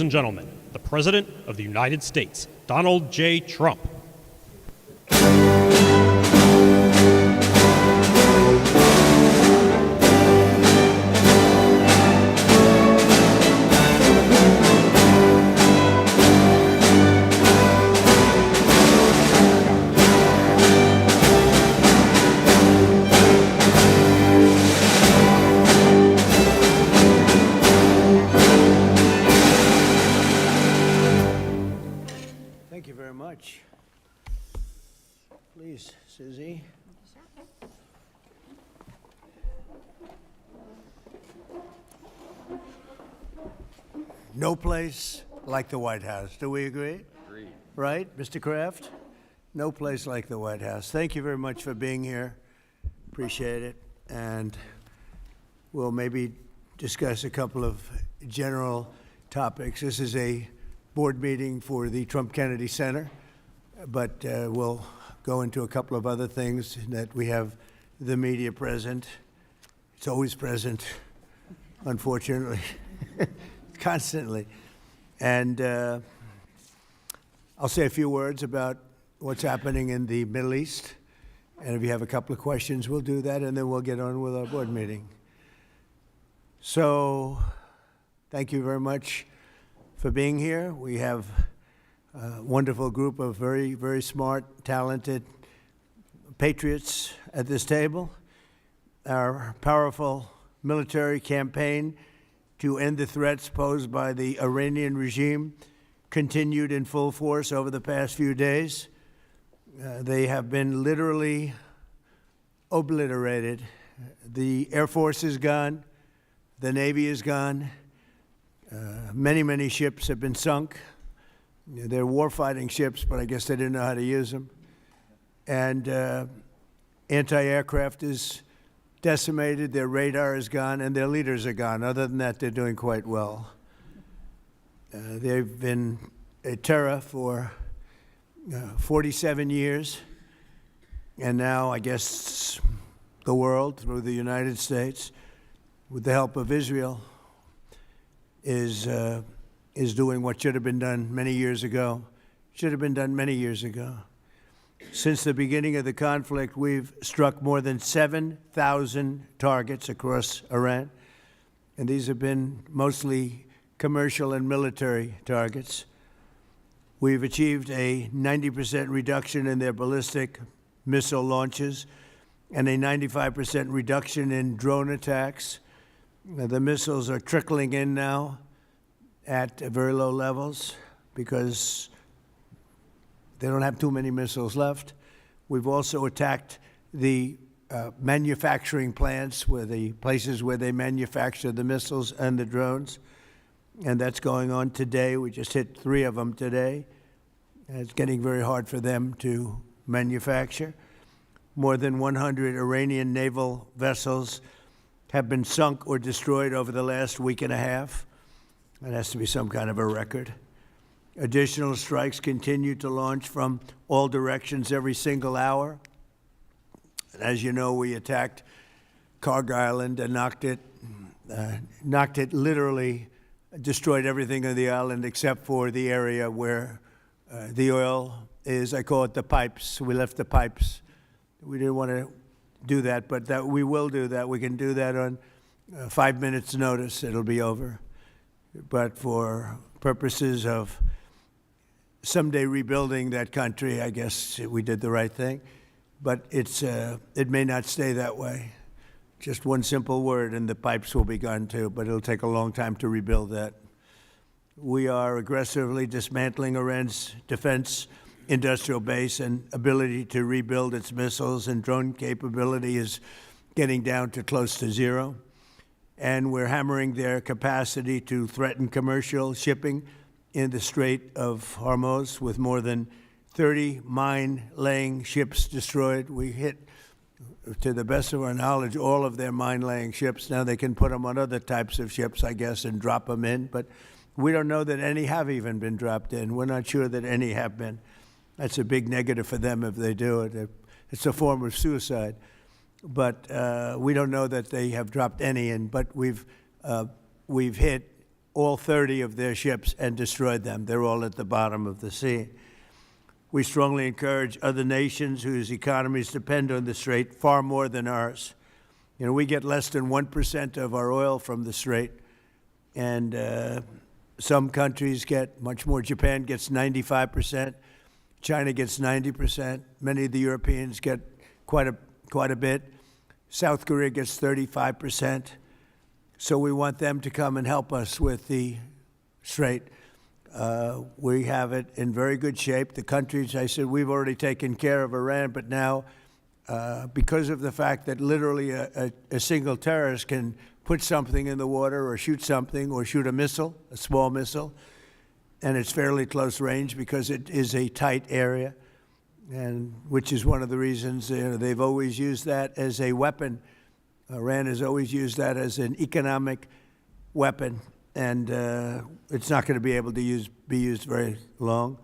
and gentlemen, the President of the United States, Donald J. Trump. Thank you very much. Please, Susie. No place like the White House. Do we agree? Agreed. Right, Mr. Kraft? No place like the White House. Thank you very much for being here. Appreciate it. And we'll maybe discuss a couple of general topics. This is a board meeting for the Trump Kennedy Center, but we'll go into a couple of other things that we have the media present. It's always present, unfortunately, constantly. And I'll say a few words about what's happening in the Middle East. And if you have a couple of questions, we'll do that, and then we'll get on with our board meeting. So thank you very much for being here. We have a wonderful group of very, very smart, talented patriots at this table. Our powerful military campaign to end the threats posed by the Iranian regime continued in full force over the past few days. They have been literally obliterated. The Air Force is gone. The Navy is gone. Many, many ships have been sunk. They're warfighting ships, but I guess they didn't know how to use them. And anti-aircraft is decimated, their radar is gone, and their leaders are gone. Other than that, they're doing quite well. They've been a terror for 47 years, and now I guess the world, through the United States, with the help of Israel, is doing what should have been done many years ago. Should have been done many years ago. Since the beginning of the conflict, we've struck more than 7,000 targets across Iran, and these have been mostly commercial and military targets. We've achieved a 90% reduction in their ballistic missile launches and a 95% reduction in drone attacks. The missiles are trickling in now at very low levels because they don't have too many missiles left. We've also attacked the manufacturing plants, where the places where they manufacture the missiles and the drones, and that's going on today. We just hit 3 of them today. And it's getting very hard for them to manufacture. More than 100 Iranian naval vessels have been sunk or destroyed over the last week and a half. That has to be some kind of a record. Additional strikes continue to launch from all directions every single hour. And as you know, we attacked Karg Island and knocked it literally, destroyed everything on the island except for the area where the oil is. I call it the pipes. We left the pipes. We didn't want to do that, but that we will do that. We can do that on 5 minutes' notice. It'll be over. But for purposes of someday rebuilding that country, I guess we did the right thing. But it may not stay that way. Just one simple word, and the pipes will be gone too, but it'll take a long time to rebuild that. We are aggressively dismantling Iran's defense industrial base, and ability to rebuild its missiles and drone capability is getting down to close to zero. And we're hammering their capacity to threaten commercial shipping in the Strait of Hormuz, with more than 30 mine-laying ships destroyed. We hit, to the best of our knowledge, all of their mine-laying ships. Now they can put them on other types of ships, I guess, and drop them in. But we don't know that any have even been dropped in. We're not sure that any have been. That's a big negative for them if they do it. It's a form of suicide. But we don't know that they have dropped any in. But we've hit all 30 of their ships and destroyed them. They're all at the bottom of the sea. We strongly encourage other nations whose economies depend on the Strait far more than ours. You know, we get less than 1% of our oil from the Strait, and some countries get much more. Japan gets 95%, China gets 90%, many of the Europeans get quite a bit. South Korea gets 35%. So we want them to come and help us with the Strait. We have it in very good shape. The countries, I said, we've already taken care of Iran, but now, because of the fact that literally a single terrorist can put something in the water or shoot something or shoot a missile, a small missile, and it's fairly close range because it is a tight area, and which is one of the reasons they've always used that as a weapon. Iran has always used that as an economic weapon, and it's not going to be able to be used very long.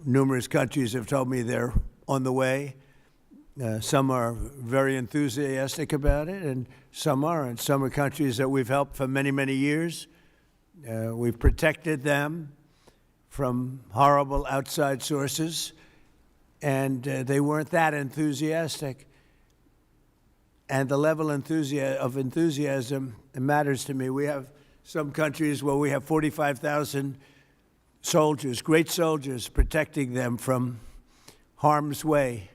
Numerous countries have told me they're on the way. Some are very enthusiastic about it, and some aren't. Some are countries that we've helped for many, many years. We've protected them from horrible outside sources, and they weren't that enthusiastic. And the level of enthusiasm matters to me. We have some countries where we have 45,000 soldiers, great soldiers, protecting them from harm's way.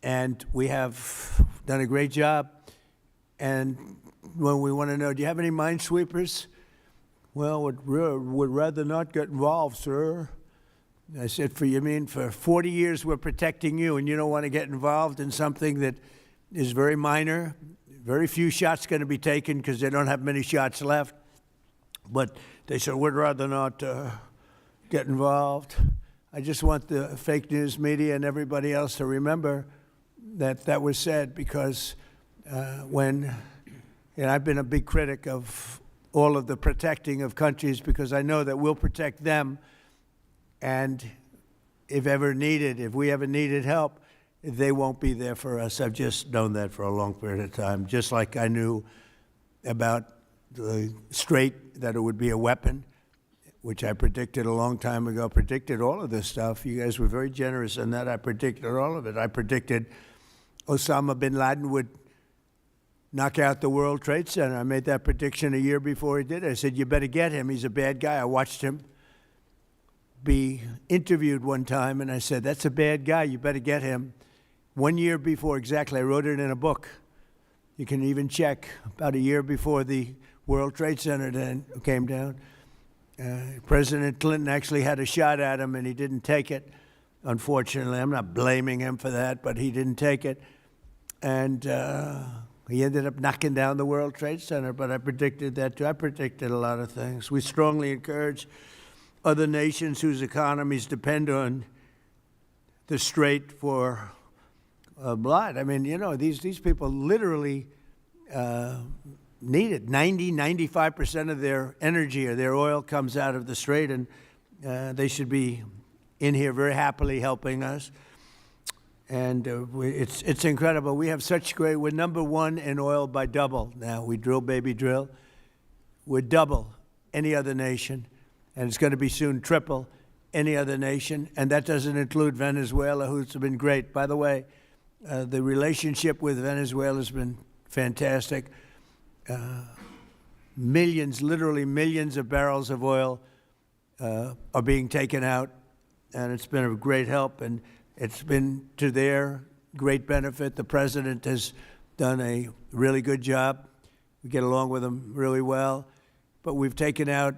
And we have done a great job. And when we want to know, do you have any minesweepers? Well, would rather not get involved, sir. I said, for 40 years we're protecting you, and you don't want to get involved in something that is very minor. Very few shots going to be taken because they don't have many shots left. But they said, we'd rather not get involved. I just want the fake news media and everybody else to remember that that was said, because I've been a big critic of all of the protecting of countries, because I know that we'll protect them, and if we ever needed help, they won't be there for us. I've just known that for a long period of time, just like I knew about the Strait, that it would be a weapon, which I predicted a long time ago. Predicted all of this stuff. You guys were very generous in that. I predicted all of it. I predicted Osama bin Laden would knock out the World Trade Center. I made that prediction a year before he did it. I said, you better get him. He's a bad guy. I watched him be interviewed one time, and I said, that's a bad guy. You better get him. 1 year before, exactly. I wrote it in a book. You can even check. About a year before the World Trade Center then came down, President Clinton actually had a shot at him, and he didn't take it, unfortunately. I'm not blaming him for that, but he didn't take it. And he ended up knocking down the World Trade Center, but I predicted that too. I predicted a lot of things. We strongly encourage other nations whose economies depend on the Strait for blood. I mean, these people literally need it. 95% of their energy or their oil comes out of the Strait, and they should be in here very happily helping us. And it's incredible. We have such great, we're number one in oil by double now. We drill, baby, drill. We're double any other nation, and it's going to be soon triple any other nation. And that doesn't include Venezuela, who's been great. By the way, the relationship with Venezuela has been fantastic. Millions, literally millions of barrels of oil are being taken out, and it's been a great help, and it's been to their great benefit. The president has done a really good job. We get along with him really well, but we've taken out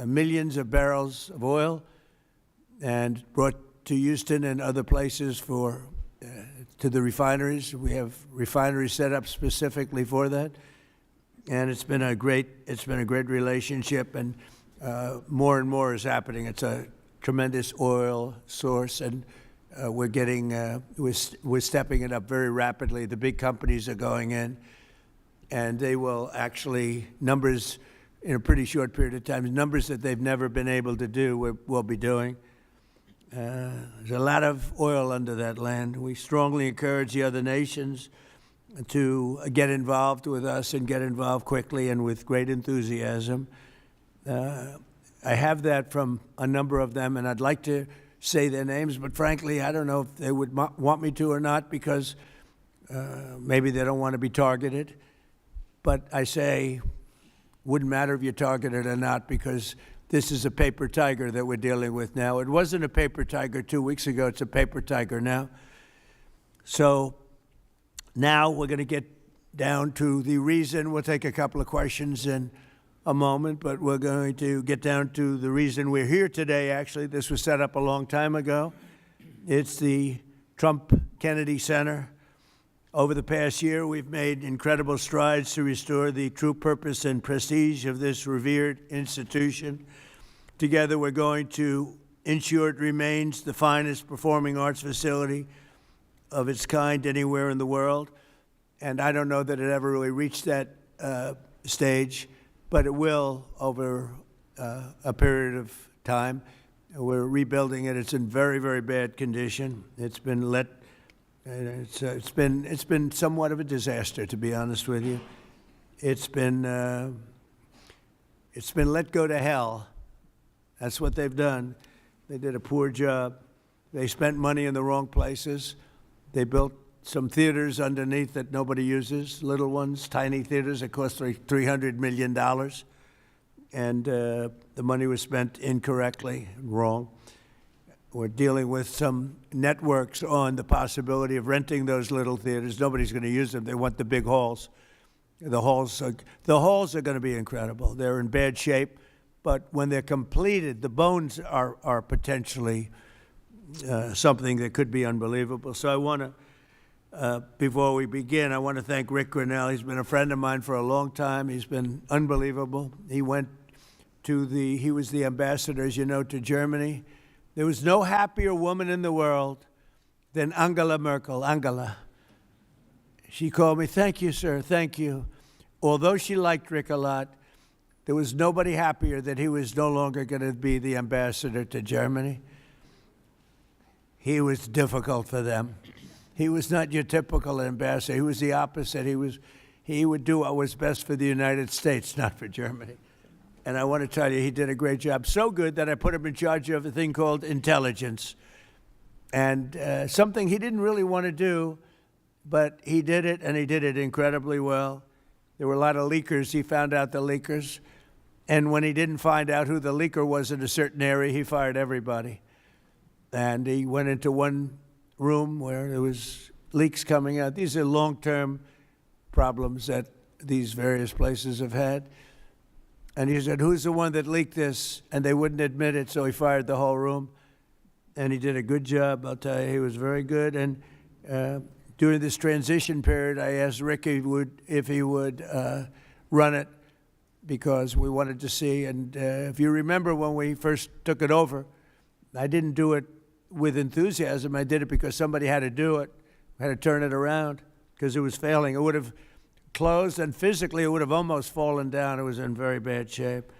millions of barrels of oil and brought to Houston and other places to the refineries. We have refineries set up specifically for that. And it's been a great relationship, and more and more is happening. It's a tremendous oil source, and we're stepping it up very rapidly. The big companies are going in, and they will actually, numbers in a pretty short period of time, numbers that they've never been able to do, we'll be doing. There's a lot of oil under that land. We strongly encourage the other nations to get involved with us, and get involved quickly and with great enthusiasm. I have that from a number of them, and I'd like to say their names, but frankly, I don't know if they would want me to or not, because maybe they don't want to be targeted. But I say, wouldn't matter if you're targeted or not, because this is a paper tiger that we're dealing with now. It wasn't a paper tiger 2 weeks ago. It's a paper tiger now. So now we're going to get down to the reason. We'll take a couple of questions in a moment, but we're going to get down to the reason we're here today. Actually, this was set up a long time ago. It's the Trump-Kennedy Center. Over the past year, we've made incredible strides to restore the true purpose and prestige of this revered institution. Together, we're going to ensure it remains the finest performing arts facility of its kind anywhere in the world. And I don't know that it ever really reached that stage, but it will over a period of time. We're rebuilding it. It's in very, very bad condition. It's been it's been somewhat of a disaster, to be honest with you. It's been let go to hell. That's what they've done. They did a poor job. They spent money in the wrong places. They built some theaters underneath that nobody uses, little ones, tiny theaters that cost $300 million. And the money was spent incorrectly, wrong. We're dealing with some networks on the possibility of renting those little theaters. Nobody's going to use them. They want the big halls. The halls are going to be incredible. They're in bad shape, but when they're completed, the bones are potentially something that could be unbelievable. So I want to, before we begin, I want to thank Rick Grinnell. He's been a friend of mine for a long time. He's been unbelievable. He was the ambassador, as you know, to Germany. There was no happier woman in the world than Angela Merkel. Angela. She called me, "Thank you, sir, thank you." Although she liked Rick a lot, there was nobody happier that he was no longer going to be the ambassador to Germany. He was difficult for them. He was not your typical ambassador. He was the opposite. He would do what was best for the United States, not for Germany. And I want to tell you, he did a great job. So good that I put him in charge of a thing called intelligence. And something he didn't really want to do, but he did it, and he did it incredibly well. There were a lot of leakers. He found out the leakers. And when he didn't find out who the leaker was in a certain area, he fired everybody. And he went into one room where there was leaks coming out. These are long-term problems that these various places have had. And he said, "Who's the one that leaked this?" And they wouldn't admit it, so he fired the whole room. And he did a good job, I'll tell you. He was very good. And during this transition period, I asked Rick if he would run it, because we wanted to see. And if you remember when we first took it over, I didn't do it with enthusiasm. I did it because somebody had to do it, had to turn it around, because it was failing. It would have closed, and physically it would have almost fallen down. It was in very bad shape.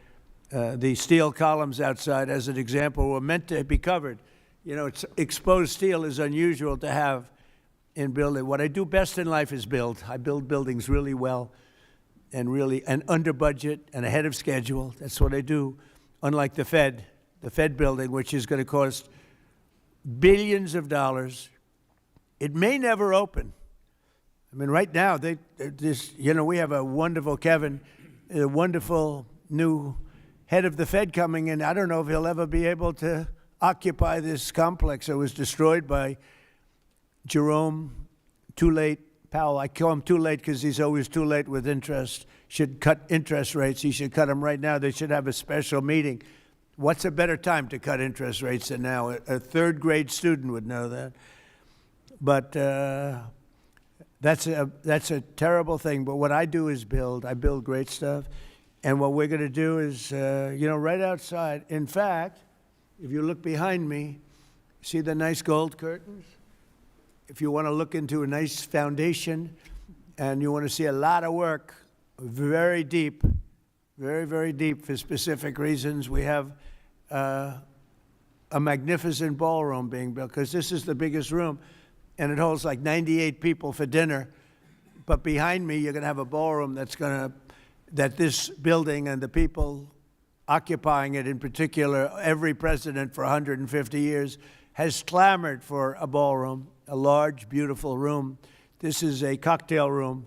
The steel columns outside, as an example, were meant to be covered. You know, exposed steel is unusual to have in building. What I do best in life is build. I build buildings really well and under budget and ahead of schedule. That's what I do, unlike the Fed building, which is going to cost billions of dollars. It may never open. I mean, right now, we have a wonderful Kevin, a wonderful new head of the Fed coming in. I don't know if he'll ever be able to occupy this complex that was destroyed by Jerome Too Late Powell. I call him too late because he's always too late with interest. Should cut interest rates. He should cut them right now. They should have a special meeting. What's a better time to cut interest rates than now? A third grade student would know that. But that's a terrible thing. But what I do is build. I build great stuff. And what we're going to do is, right outside. In fact, if you look behind me, see the nice gold curtains? If you want to look into a nice foundation and you want to see a lot of work, very deep, very, very deep for specific reasons, we have a magnificent ballroom being built, because this is the biggest room. And it holds like 98 people for dinner. But behind me, you're going to have a ballroom that this building and the people occupying it in particular, every president for 150 years has clamored for a ballroom, a large, beautiful room. This is a cocktail room,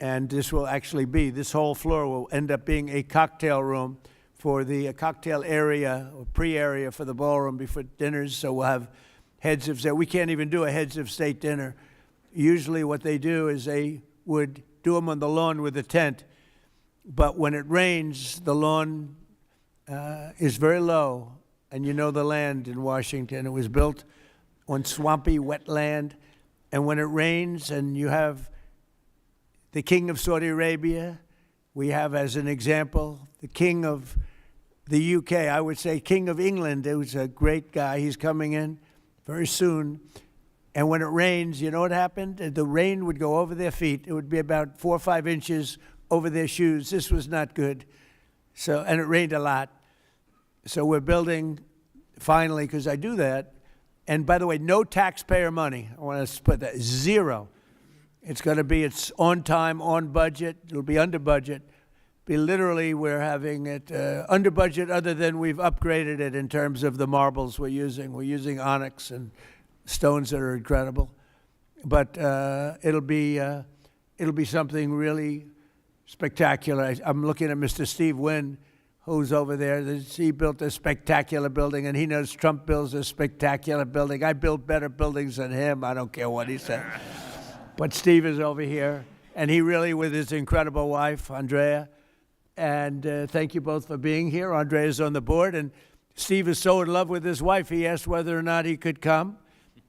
and this will actually be, this whole floor will end up being a cocktail room for the cocktail area or pre-area for the ballroom before dinners. So we'll have heads of state. We can't even do a heads of state dinner. Usually what they do is they would do them on the lawn with a tent. But when it rains, the lawn is very low. And you know the land in Washington. It was built on swampy, wet land. And when it rains and you have the king of Saudi Arabia, we have as an example the king of the UK, I would say king of England, who's a great guy. He's coming in very soon. And when it rains, you know what happened? The rain would go over their feet. It would be about 4 or 5 inches over their shoes. This was not good. So, and it rained a lot. So we're building, finally, because I do that. And by the way, no taxpayer money. I want to put that, zero. It's going to be, it's on time, on budget. It'll be under budget. Literally, we're having it under budget other than we've upgraded it in terms of the marbles we're using. We're using onyx and stones that are incredible. But it'll be something really spectacular. I'm looking at Mr. Steve Wynn, who's over there. He built a spectacular building, and he knows Trump builds a spectacular building. I build better buildings than him. I don't care what he said. But Steve is over here, and he really, with his incredible wife, Andrea, and thank you both for being here. Andrea is on the board, and Steve is so in love with his wife, he asked whether or not he could come.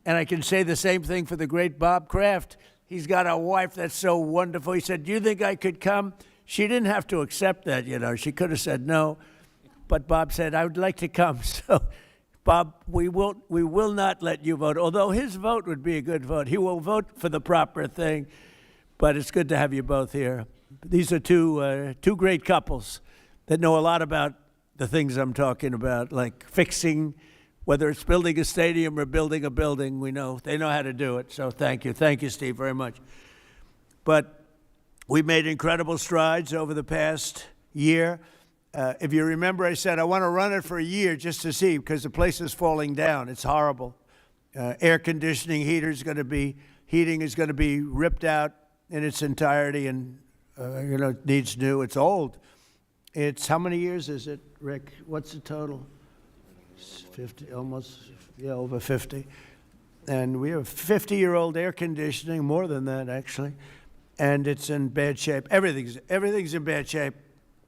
And I can say the same thing for the great Bob Kraft. He's got a wife that's so wonderful. He said, do you think I could come? She didn't have to accept that, you know. She could have said no. But Bob said, I would like to come. So, Bob, we will not let you vote, although his vote would be a good vote. He will vote for the proper thing. But it's good to have you both here. These are two great couples that know a lot about the things I'm talking about, like fixing, whether it's building a stadium or building a building. We know they know how to do it. So thank you, Steve, very much. But we made incredible strides over the past year. If you remember, I said I want to run it for a year just to see, because the place is falling down. It's horrible. Air conditioning, heating is going to be ripped out in its entirety, and it needs new. It's old. It's, how many years is it, Rick? What's the total? 50, almost, yeah, over 50. And we have 50-year-old air conditioning, more than that, actually. And it's in bad shape. Everything's in bad shape.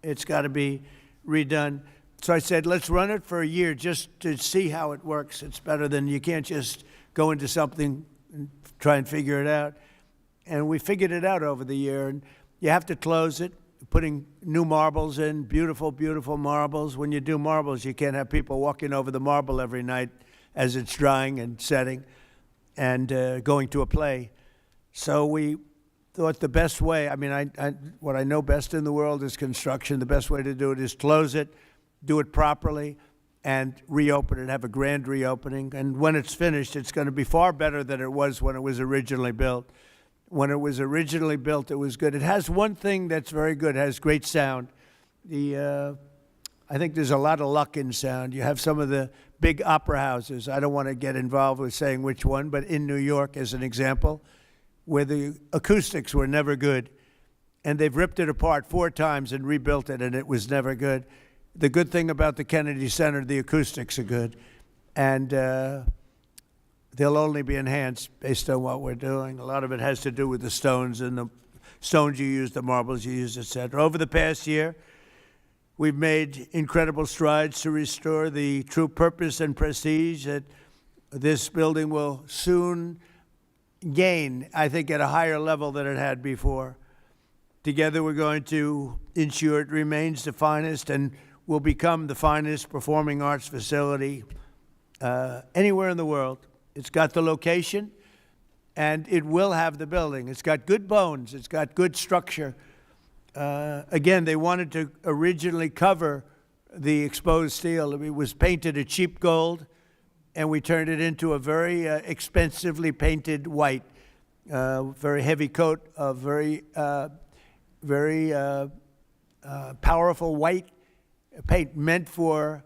It's got to be redone. So I said, let's run it for a year just to see how it works. It's better than, you can't just go into something and try and figure it out. And we figured it out over the year. And you have to close it, putting new marbles in, beautiful, beautiful marbles. When you do marbles, you can't have people walking over the marble every night as it's drying and setting and going to a play. So we thought the best way, what I know best in the world is construction. The best way to do it is close it, do it properly, and reopen it, have a grand reopening. And when it's finished, it's going to be far better than it was when it was originally built. When it was originally built, it was good. It has one thing that's very good. It has great sound. I think there's a lot of luck in sound. You have some of the big opera houses. I don't want to get involved with saying which one, but in New York, as an example, where the acoustics were never good, and they've ripped it apart 4 times and rebuilt it, and it was never good. The good thing about the Kennedy Center, the acoustics are good, and they'll only be enhanced based on what we're doing. A lot of it has to do with the stones and the stones you use, the marbles you use, etc. Over the past year, we've made incredible strides to restore the true purpose and prestige that this building will soon gain, I think, at a higher level than it had before. Together, we're going to ensure it remains the finest and will become the finest performing arts facility anywhere in the world. It's got the location, and it will have the building. It's got good bones. It's got good structure. Again, they wanted to originally cover the exposed steel. It was painted a cheap gold, and we turned it into a very expensively painted white, very heavy coat of very powerful white paint meant for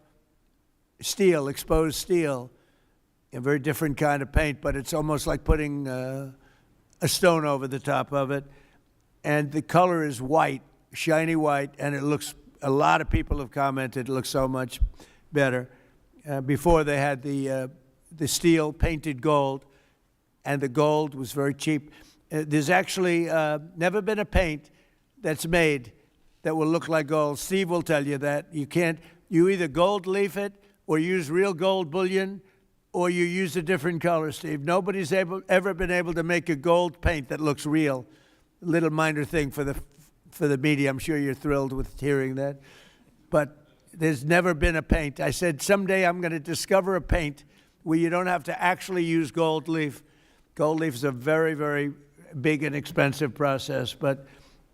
steel, exposed steel, a very different kind of paint, but it's almost like putting a stone over the top of it. And the color is white, shiny white, and it looks, a lot of people have commented, it looks so much better. Before they had the steel painted gold, and the gold was very cheap. There's actually never been a paint that's made that will look like gold. Steve will tell you that. You either gold leaf it, or use real gold bullion, or you use a different color, Steve. Nobody's ever been able to make a gold paint that looks real. A little minor thing for the media. I'm sure you're thrilled with hearing that. But there's never been a paint. I said, someday I'm going to discover a paint where you don't have to actually use gold leaf. Gold leaf is a very, very big and expensive process, but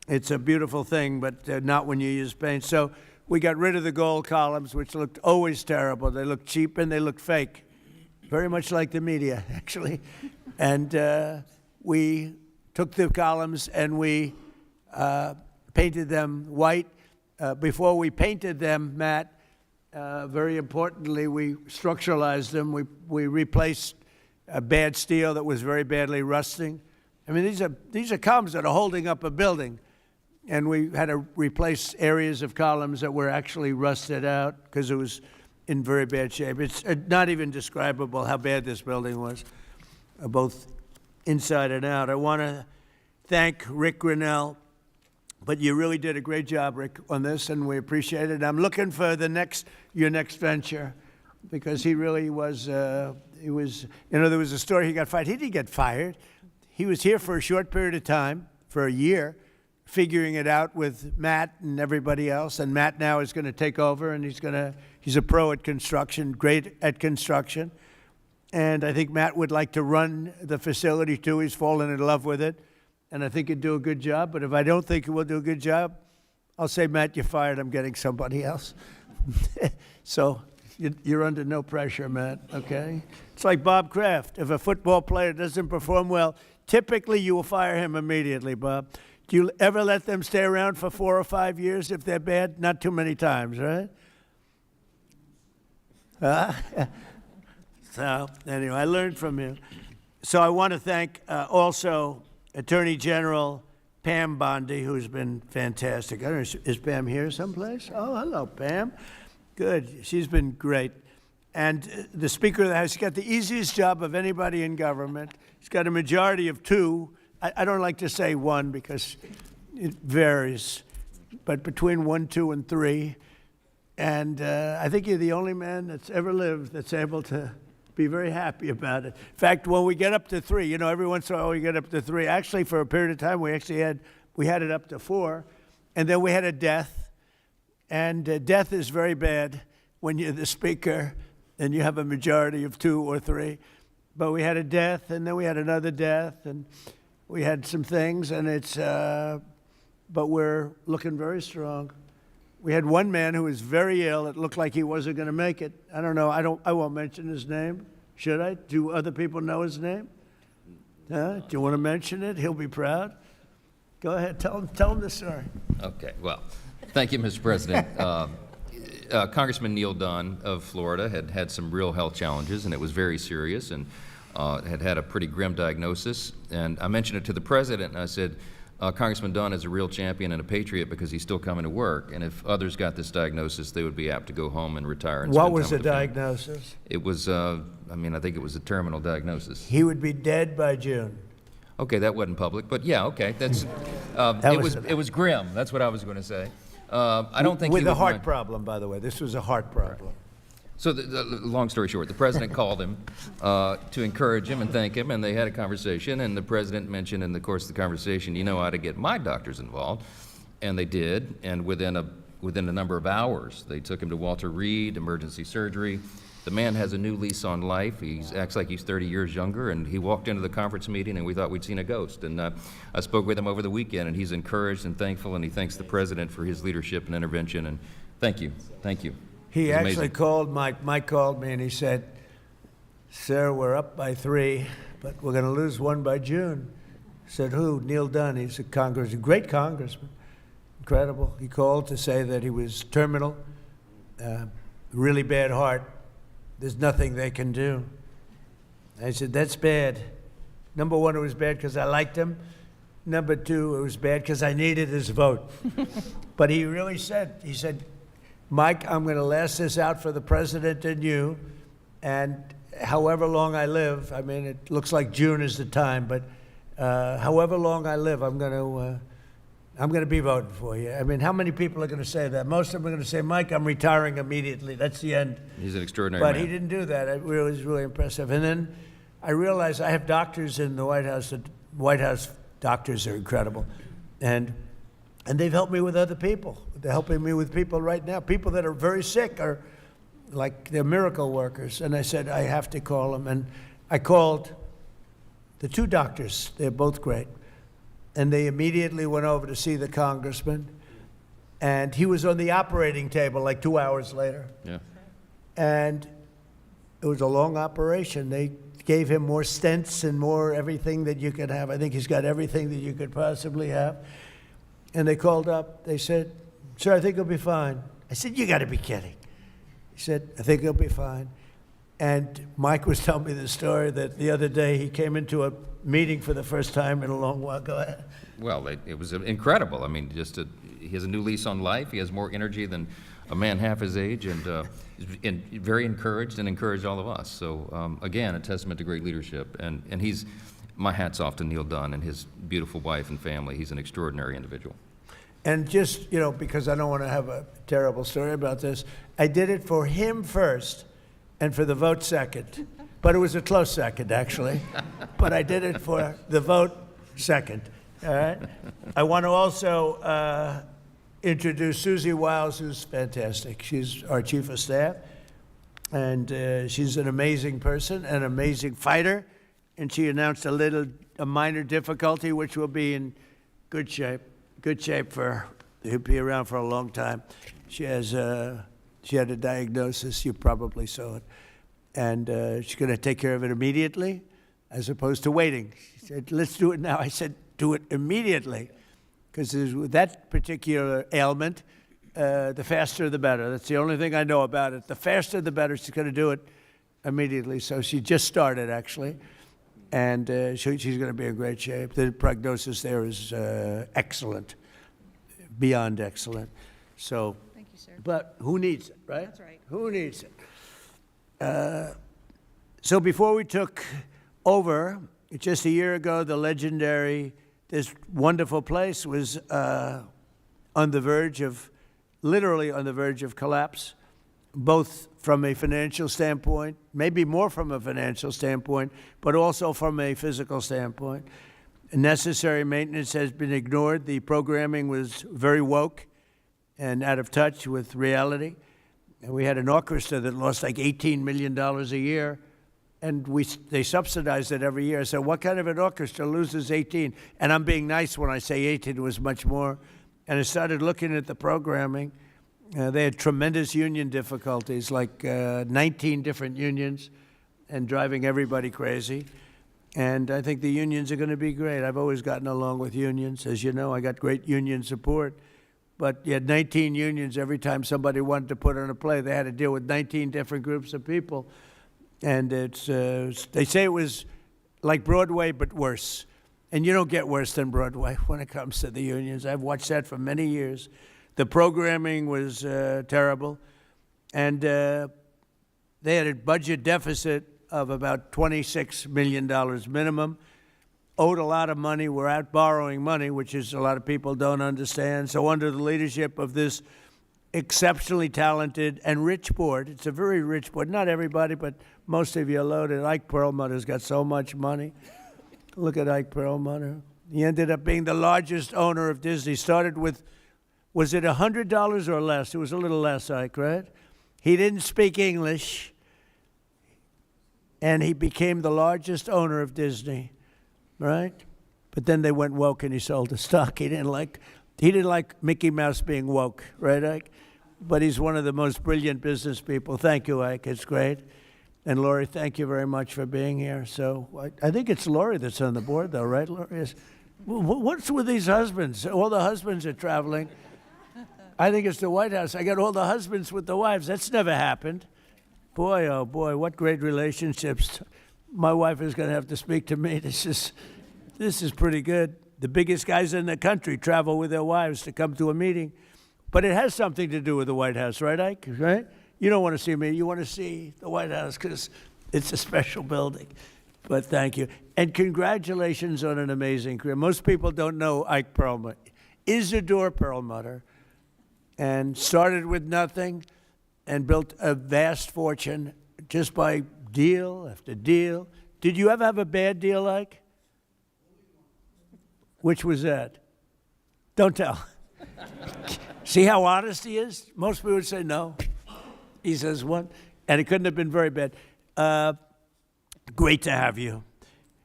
it's a beautiful thing, but not when you use paint. So we got rid of the gold columns, which looked always terrible. They looked cheap and they looked fake, very much like the media, actually. And we took the columns and we painted them white. Before we painted them, Matt, very importantly, we structuralized them. We replaced bad steel that was very badly rusting. I mean, these are columns that are holding up a building, and we had to replace areas of columns that were actually rusted out because it was in very bad shape. It's not even describable how bad this building was, both inside and out. I want to thank Rick Grinnell, but you really did a great job, Rick, on this, and we appreciate it. I'm looking for your next venture, because he really was, there was a story he got fired. He didn't get fired. He was here for a short period of time, for a year, figuring it out with Matt and everybody else. And Matt now is going to take over, and he's a pro at construction, great at construction. And I think Matt would like to run the facility too. He's fallen in love with it. And I think he'd do a good job. But if I don't think he will do a good job, I'll say, Matt, you're fired. I'm getting somebody else. So you're under no pressure, Matt, okay? It's like Bob Kraft. If a football player doesn't perform well, typically you will fire him immediately, Bob. Do you ever let them stay around for 4 or 5 years if they're bad? Not too many times, right? So anyway, I learned from you. So I want to thank also Attorney General Pam Bondi, who's been fantastic. I don't know, is Pam here someplace? Oh, hello, Pam. Good. She's been great. And the Speaker of the House, he's got the easiest job of anybody in government. He's got a majority of 2. I don't like to say 1 because it varies, but between 1, 2, and 3. And I think you're the only man that's ever lived that's able to be very happy about it. In fact, when we get up to 3, every once in a while we get up to 3. Actually, for a period of time, we had it up to 4, and then we had a death. And death is very bad when you're the Speaker and you have a majority of 2 or 3. But we had a death, and then we had another death, and we had some things, and but we're looking very strong. We had one man who was very ill. It looked like he wasn't going to make it. I don't know. I won't mention his name. Should I? Do other people know his name? Do you want to mention it? He'll be proud. Go ahead. Tell him the story. Okay. Well, thank you, Mr. President. Congressman Neil Dunn of Florida had some real health challenges, and it was very serious, and had a pretty grim diagnosis. And I mentioned it to the president, and I said, Congressman Dunn is a real champion and a patriot because he's still coming to work. And if others got this diagnosis, they would be apt to go home and retire. And what was the diagnosis? It was, I think it was a terminal diagnosis. He would be dead by June. Okay, that wasn't public, but yeah, okay, that's. It was grim. That's what I was going to say. I don't think with a heart problem, by the way. This was a heart problem. Right. So, long story short, the president called him to encourage him and thank him, and they had a conversation, and the president mentioned in the course of the conversation, you know how to get my doctors involved, and they did, and within a number of hours, they took him to Walter Reed, emergency surgery. The man has a new lease on life. He acts like he's 30 years younger, and he walked into the conference meeting, and we thought we'd seen a ghost. And I spoke with him over the weekend, and he's encouraged and thankful, and he thanks the president for his leadership and intervention, and thank you. Thank you. He actually called, Mike called me and he said, sir, we're up by 3, but we're going to lose 1 by June. I said, who? Neil Dunn. He's a great congressman, incredible. He called to say that he was terminal, really bad heart. There's nothing they can do. I said, that's bad. Number one, it was bad because I liked him. Number two, it was bad because I needed his vote. But he really said, Mike, I'm going to last this out for the president and you, and however long I live, I mean, it looks like June is the time, but however long I live, I'm going to be voting for you. I mean, how many people are going to say that? Most of them are going to say, Mike, I'm retiring immediately. That's the end. He's an extraordinary man. man. But he didn't do that. It was really impressive. And then I realized I have doctors in the White House. The White House doctors are incredible. And they've helped me with other people. They're helping me with people right now. People that are very sick are like, they're miracle workers. And I said, I have to call them. And I called the two doctors. They're both great. And they immediately went over to see the congressman. And he was on the operating table like 2 hours later. Yeah. And it was a long operation. They gave him more stents and more everything that you could have. I think he's got everything that you could possibly have. And they called up. They said, sir, I think he'll be fine. I said, you got to be kidding. He said, I think he'll be fine. And Mike was telling me the story that the other day he came into a meeting for the first time in a long while. Go ahead. Well, it was incredible. I mean, he has a new lease on life. He has more energy than a man half his age, and very encouraged and encouraged all of us. So again, a testament to great leadership. And he's, my hat's off to Neil Dunn and his beautiful wife and family. He's an extraordinary individual. And just, because I don't want to have a terrible story about this, I did it for him first and for the vote second. But it was a close second, actually. But I did it for the vote second, all right? I want to also introduce Susie Wiles, who's fantastic. She's our chief of staff, and she's an amazing person, an amazing fighter, and she announced a minor difficulty, which will be in good shape for, he'll be around for a long time. She had a diagnosis, you probably saw it, and she's going to take care of it immediately, as opposed to waiting. She said, let's do it now. I said, do it immediately, because with that particular ailment, the faster the better. That's the only thing I know about it. The faster the better. She's going to do it immediately. So she just started, actually, and she's going to be in great shape. The prognosis there is excellent, beyond excellent. So, Thank you, sir. but who needs it, right? That's right. Who needs it? So before we took over, just a year ago, this wonderful place was literally on the verge of collapse, both from a financial standpoint, maybe more from a financial standpoint, but also from a physical standpoint. Necessary maintenance has been ignored. The programming was very woke and out of touch with reality. And we had an orchestra that lost like $18 million a year, and they subsidized it every year. So what kind of an orchestra loses 18? And I'm being nice when I say 18, it was much more. And I started looking at the programming. They had tremendous union difficulties, like 19 different unions, and driving everybody crazy. And I think the unions are going to be great. I've always gotten along with unions. As you know, I got great union support. But you had 19 unions. Every time somebody wanted to put on a play, they had to deal with 19 different groups of people. And they say it was like Broadway, but worse. And you don't get worse than Broadway when it comes to the unions. I've watched that for many years. The programming was terrible. And they had a budget deficit of about $26 million minimum. Owed a lot of money, were out borrowing money, which is a lot of people don't understand. So under the leadership of this exceptionally talented and rich board, it's a very rich board, not everybody, but most of you are loaded. Ike Perlmutter's got so much money. Look at Ike Perlmutter. He ended up being the largest owner of Disney. Started with, was it $100 or less? It was a little less, Ike, right? He didn't speak English, and he became the largest owner of Disney. Right? But then they went woke and he sold the stock. He didn't like Mickey Mouse being woke, right, Ike? But he's one of the most brilliant business people. Thank you, Ike. It's great. And Lori, thank you very much for being here. So I think it's Lori that's on the board, though, right, Lori? What's with these husbands? All the husbands are traveling. I think it's the White House. I got all the husbands with the wives. That's never happened. Boy, oh boy, what great relationships. My wife is going to have to speak to me. This is pretty good. The biggest guys in the country travel with their wives to come to a meeting. But it has something to do with the White House, right, Ike? Right? You don't want to see me. You want to see the White House because it's a special building. But thank you. And congratulations on an amazing career. Most people don't know Ike Perlmutter. Isidore Perlmutter, and started with nothing and built a vast fortune just by deal after deal. Did you ever have a bad deal, Ike? Which was that? Don't tell. See how honest he is? Most people would say no. He says one, and it couldn't have been very bad. Great to have you.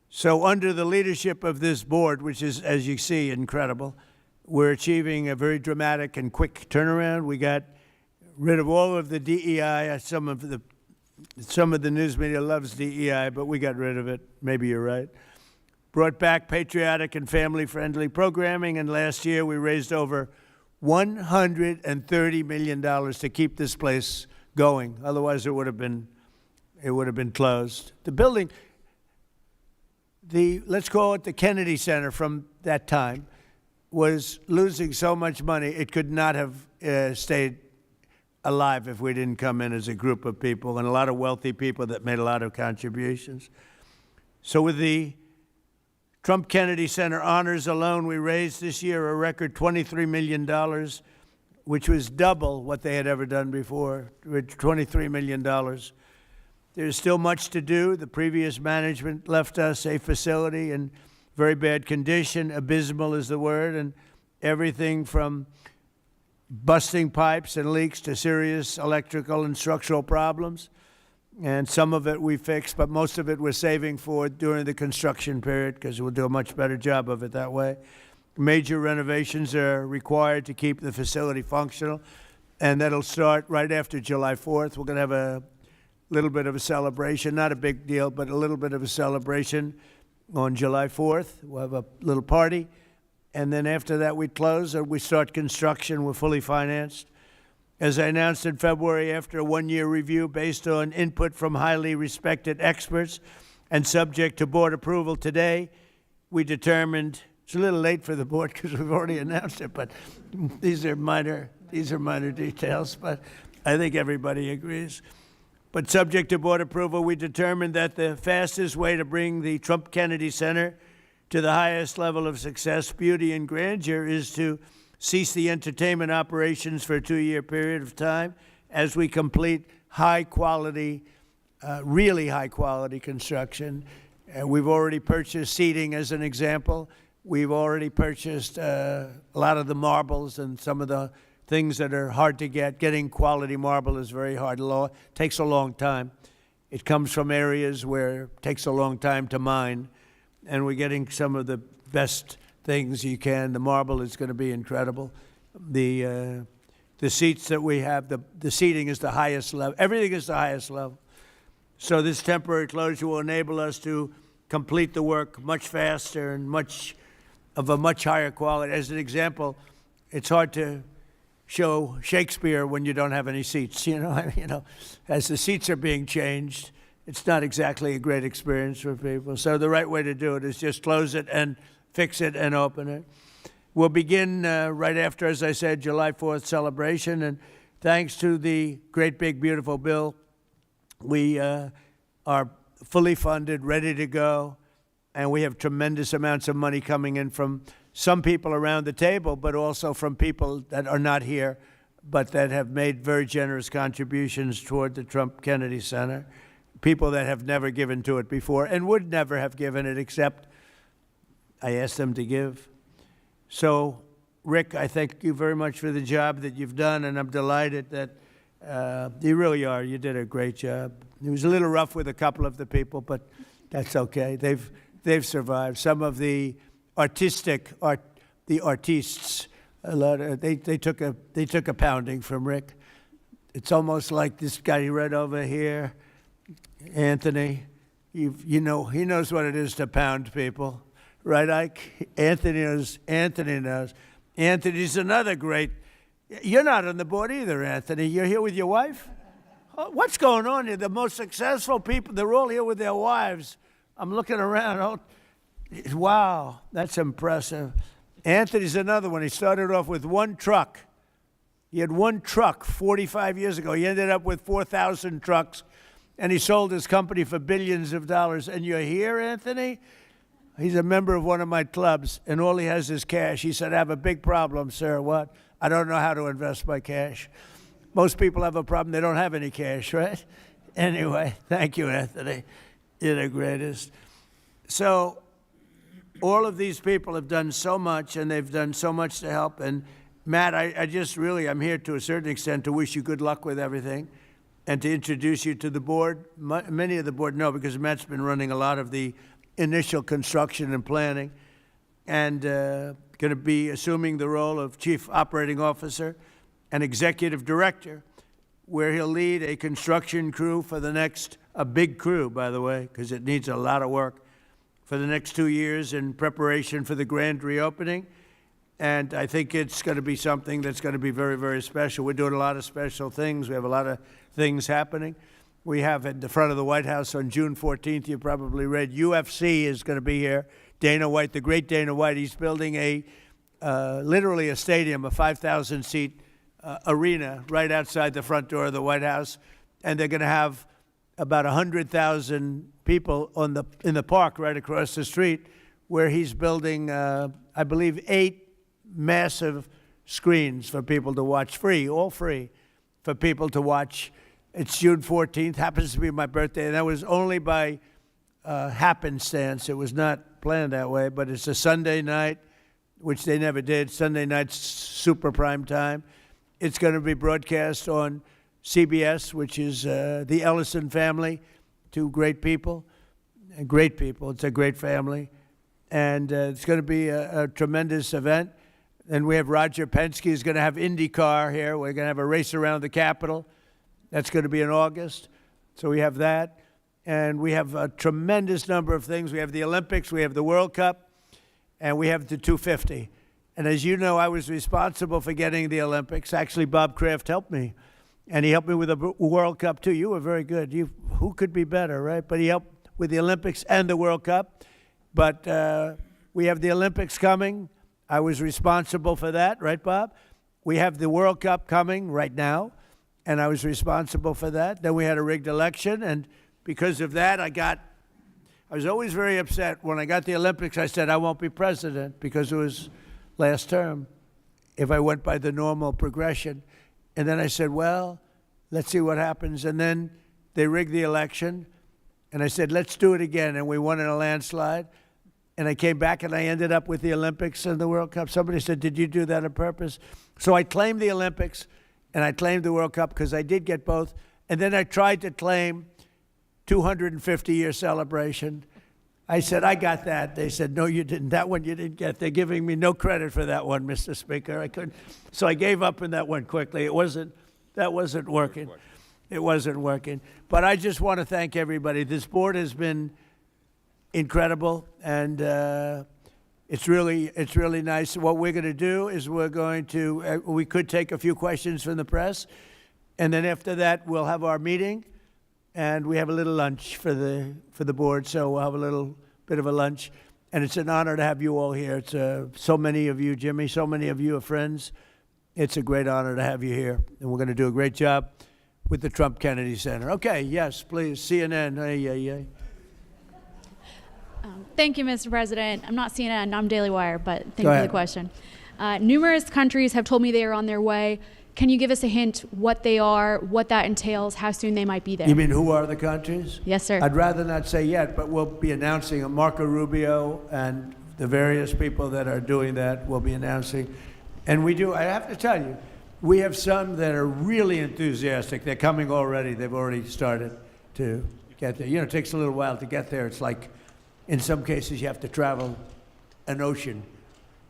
So under the leadership of this board, which is, as you see, incredible, we're achieving a very dramatic and quick turnaround. We got rid of all of the DEI. Some of the news media loves DEI, but we got rid of it. Maybe you're right. Brought back patriotic and family-friendly programming, and last year we raised over $130 million to keep this place going. Otherwise, it would have been closed. The building, let's call it the Kennedy Center from that time, was losing so much money it could not have stayed alive if we didn't come in as a group of people and a lot of wealthy people that made a lot of contributions. So with the Trump Kennedy Center honors alone, we raised this year a record $23 million, which was double what they had ever done before, $23 million. There's still much to do. The previous management left us a facility in very bad condition. Abysmal is the word, and everything from busting pipes and leaks to serious electrical and structural problems. And some of it we fixed, but most of it we're saving for during the construction period because we'll do a much better job of it that way. Major renovations are required to keep the facility functional, and that'll start right after July 4th. We're going to have a little bit of a celebration, not a big deal, but a little bit of a celebration on July 4th. We'll have a little party, and then after that we close or we start construction. We're fully financed. As I announced in February, after a one-year review based on input from highly respected experts and subject to board approval today, we determined, it's a little late for the board because we've already announced it, but these are minor details, but I think everybody agrees. But subject to board approval, we determined that the fastest way to bring the Trump Kennedy Center to the highest level of success, beauty, and grandeur is to cease the entertainment operations for a 2-year period of time as we complete high-quality, really high-quality construction. We've already purchased seating, as an example. We've already purchased a lot of the marbles and some of the things that are hard to get. Getting quality marble is very hard. It takes a long time. It comes from areas where it takes a long time to mine, and we're getting some of the best things you can. The marble is going to be incredible. The seats that we have, the seating is the highest level. Everything is the highest level. So this temporary closure will enable us to complete the work much faster and much higher quality. As an example, it's hard to show Shakespeare when you don't have any seats. As the seats are being changed, it's not exactly a great experience for people. So the right way to do it is just close it and fix it and open it. We'll begin right after, as I said, July 4th celebration. And thanks to the great, big, beautiful bill, we are fully funded, ready to go. And we have tremendous amounts of money coming in from some people around the table, but also from people that are not here, but that have made very generous contributions toward the Trump Kennedy Center. People that have never given to it before and would never have given it except I asked them to give. So, Rick, I thank you very much for the job that you've done, and I'm delighted that you really are. You did a great job. It was a little rough with a couple of the people, but that's okay. They've survived. Some of the artists, they took a pounding from Rick. It's almost like this guy right over here, Anthony. He knows what it is to pound people. Right, Ike? Anthony knows. Anthony's another great You're not on the board either, Anthony. You're here with your wife? Oh, what's going on here? The most successful people, they're all here with their wives. I'm looking around. Oh, wow, that's impressive. Anthony's another one. He started off with one truck. He had one truck 45 years ago. He ended up with 4,000 trucks, and he sold his company for billions of dollars. And you're here, Anthony? He's a member of one of my clubs, and all he has is cash. He said, I have a big problem, sir. What? I don't know how to invest my cash. Most people have a problem. They don't have any cash, right? Anyway, thank you, Anthony. You're the greatest. So all of these people have done so much, and they've done so much to help. And Matt, I just really, I'm here to a certain extent to wish you good luck with everything and to introduce you to the board. Many of the board know because Matt's been running a lot of the initial construction and planning, and going to be assuming the role of Chief Operating Officer and Executive Director, where he'll lead a construction crew for the next, a big crew, by the way, because it needs a lot of work, for the next 2 years in preparation for the grand reopening. And I think it's going to be something that's going to be very, very special. We're doing a lot of special things. We have a lot of things happening. We have at the front of the White House on June 14th, you probably read, UFC is going to be here. Dana White, the great Dana White, he's building a, literally a stadium, a 5,000-seat arena right outside the front door of the White House. And they're going to have about 100,000 people in the park right across the street, where he's building, I believe, 8 massive screens for people to watch, free, all free, for people to watch. It's June 14th, happens to be my birthday, and that was only by happenstance. It was not planned that way, but it's a Sunday night, which they never did. Sunday night's super prime time. It's going to be broadcast on CBS, which is the Ellison family, 2 great people. Great people. It's a great family. And it's going to be a tremendous event. And we have Roger Penske is going to have IndyCar here. We're going to have a race around the Capitol. That's going to be in August. So we have that. And we have a tremendous number of things. We have the Olympics, we have the World Cup, and we have the 250. And as you know, I was responsible for getting the Olympics. Actually, Bob Kraft helped me. And he helped me with the World Cup, too. You were very good. Who could be better, right? But he helped with the Olympics and the World Cup. But we have the Olympics coming. I was responsible for that, right, Bob? We have the World Cup coming right now, and I was responsible for that. Then we had a rigged election, and because of that, I was always very upset. When I got the Olympics, I said, I won't be president because it was last term if I went by the normal progression. And then I said, well, let's see what happens. And then they rigged the election, and I said, let's do it again. And we won in a landslide. And I came back, and I ended up with the Olympics and the World Cup. Somebody said, did you do that on purpose? So I claimed the Olympics, and I claimed the World Cup because I did get both. And then I tried to claim 250-year celebration. I said, I got that. They said, no, you didn't. That one you didn't get. They're giving me no credit for that one, Mr. Speaker. I couldn't. So I gave up on that one quickly. That wasn't working. It wasn't working. But I just want to thank everybody. This board has been incredible, and it's really nice. What we're going to do is we could take a few questions from the press, and then after that we'll have our meeting. And we have a little lunch for the board, so we'll have a little bit of a lunch. And it's an honor to have you all here. It's so many of you, Jimmy, so many of you are friends. It's a great honor to have you here. And we're going to do a great job with the Trump Kennedy Center. Okay, yes, please, CNN. Hey. Thank you, Mr. President. I'm not CNN, I'm Daily Wire, but thank you for the question. Numerous countries have told me they are on their way. Can you give us a hint what they are, what that entails, how soon they might be there? You mean who are the countries? Yes, sir. I'd rather not say yet, but we'll be announcing Marco Rubio and the various people that are doing that will be announcing. And I have to tell you, we have some that are really enthusiastic. They're coming already. They've already started to get there. You know, it takes a little while to get there. It's like, in some cases, you have to travel an ocean.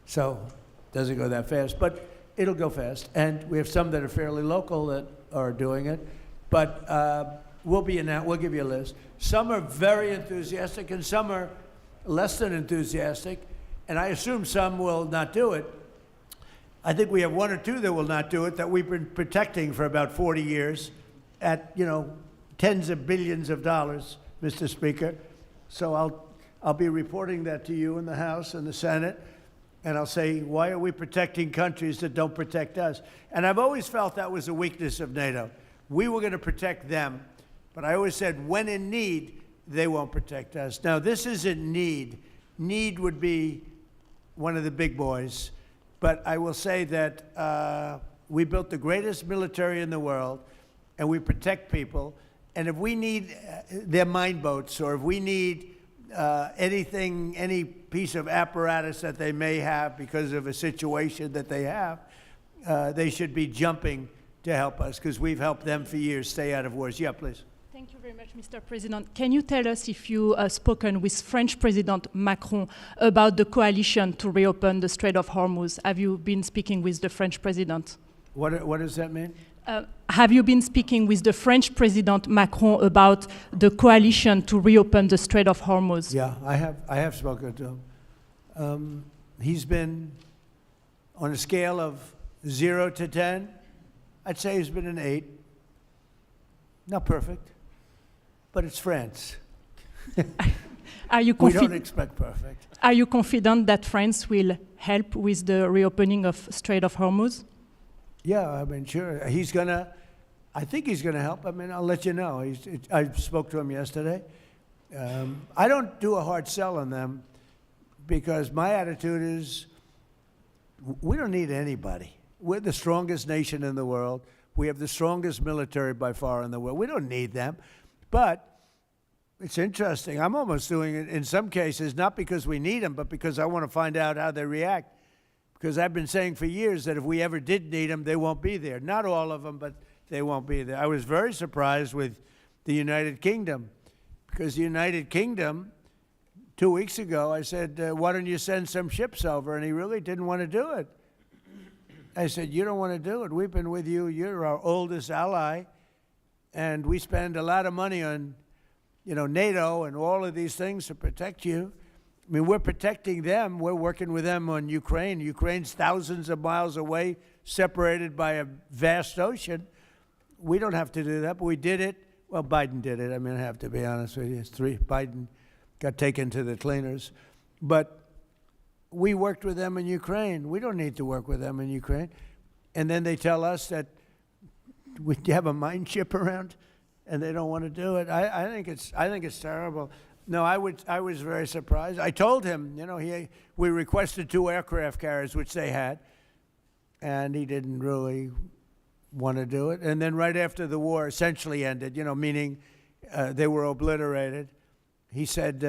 So it doesn't go that fast. But it'll go fast, and we have some that are fairly local that are doing it, but we'll give you a list. Some are very enthusiastic, and some are less than enthusiastic, and I assume some will not do it. I think we have one or two that will not do it that we've been protecting for about 40 years at, tens of billions of dollars, Mr. Speaker. So I'll be reporting that to you in the House and the Senate, and I'll say, why are we protecting countries that don't protect us? And I've always felt that was a weakness of NATO. We were going to protect them, but I always said, when in need, they won't protect us. Now, this isn't need. Need would be one of the big boys. But I will say that we built the greatest military in the world, and we protect people. And if we need their mine boats, or if we need anything, any piece of apparatus that they may have because of a situation that they have, they should be jumping to help us, because we've helped them for years stay out of wars. Yeah, please. Thank you very much, Mr. President. Can you tell us if you spoken with French President Macron about the coalition to reopen the Strait of Hormuz? Have you been speaking with the French President? What does that mean? Have you been speaking with the French President Macron about the coalition to reopen the Strait of Hormuz? Yeah, I have spoken to him. He's been, on a scale of 0 to 10, I'd say he's been an 8. Not perfect, but it's France. Are you We don't expect perfect. Are you confident that France will help with the reopening of Strait of Hormuz? Yeah, I mean, sure. I think he's going to help. I mean, I'll let you know. I spoke to him yesterday. I don't do a hard sell on them, because my attitude is we don't need anybody. We're the strongest nation in the world. We have the strongest military by far in the world. We don't need them. But it's interesting. I'm almost doing it in some cases, not because we need them, but because I want to find out how they react. Because I've been saying for years that if we ever did need them, they won't be there. Not all of them, but they won't be there. I was very surprised with the United Kingdom, because the United Kingdom, 2 weeks ago, I said, why don't you send some ships over? And he really didn't want to do it. I said, you don't want to do it. We've been with you. You're our oldest ally. And we spend a lot of money on, NATO and all of these things to protect you. I mean, we're protecting them. We're working with them on Ukraine. Ukraine's thousands of miles away, separated by a vast ocean. We don't have to do that, but we did it. Well, Biden did it. I mean, I have to be honest with you. Biden got taken to the cleaners. But we worked with them in Ukraine. We don't need to work with them in Ukraine. And then they tell us that we have a mine ship around, and they don't want to do it. I think it's terrible. No, I was very surprised. I told him, we requested 2 aircraft carriers, which they had, and he didn't really want to do it. And then right after the war essentially ended, meaning they were obliterated, he said,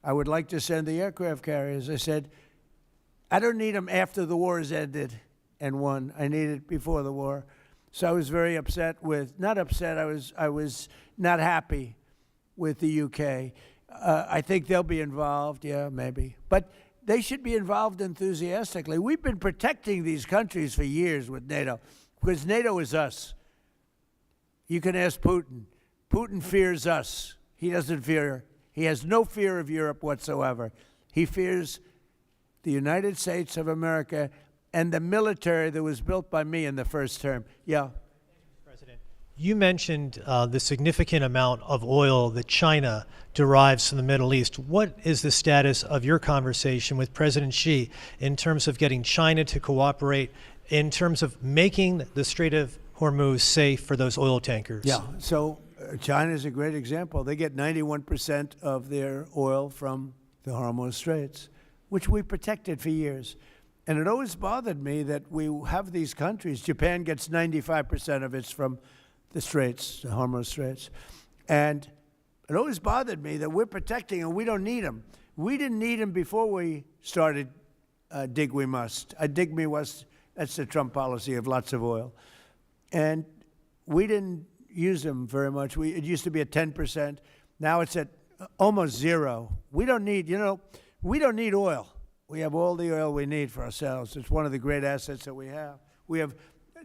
I would like to send the aircraft carriers. I said, I don't need them after the war has ended and won. I need it before the war. So I was very upset with, not upset, I was not happy with the UK. I think they'll be involved, yeah, maybe. But they should be involved enthusiastically. We've been protecting these countries for years with NATO, because NATO is us. You can ask Putin. Putin fears us. He has no fear of Europe whatsoever. He fears the United States of America and the military that was built by me in the first term. Yeah. President, you mentioned the significant amount of oil that China derives from the Middle East. What is the status of your conversation with President Xi in terms of getting China to cooperate, in terms of making the Strait of Hormuz safe for those oil tankers? Yeah, so China is a great example. They get 91% of their oil from the Hormuz Straits, which we protected for years. And it always bothered me that we have these countries. Japan gets 95% of its from the Straits, the Hormuz Straits. And it always bothered me that we're protecting and we don't need them. We didn't need them before we started dig we must. Dig me must, that's the Trump policy of lots of oil. And we didn't use them very much. It used to be at 10%. Now it's at almost 0. We don't need, we don't need oil. We have all the oil we need for ourselves. It's one of the great assets that we have. We have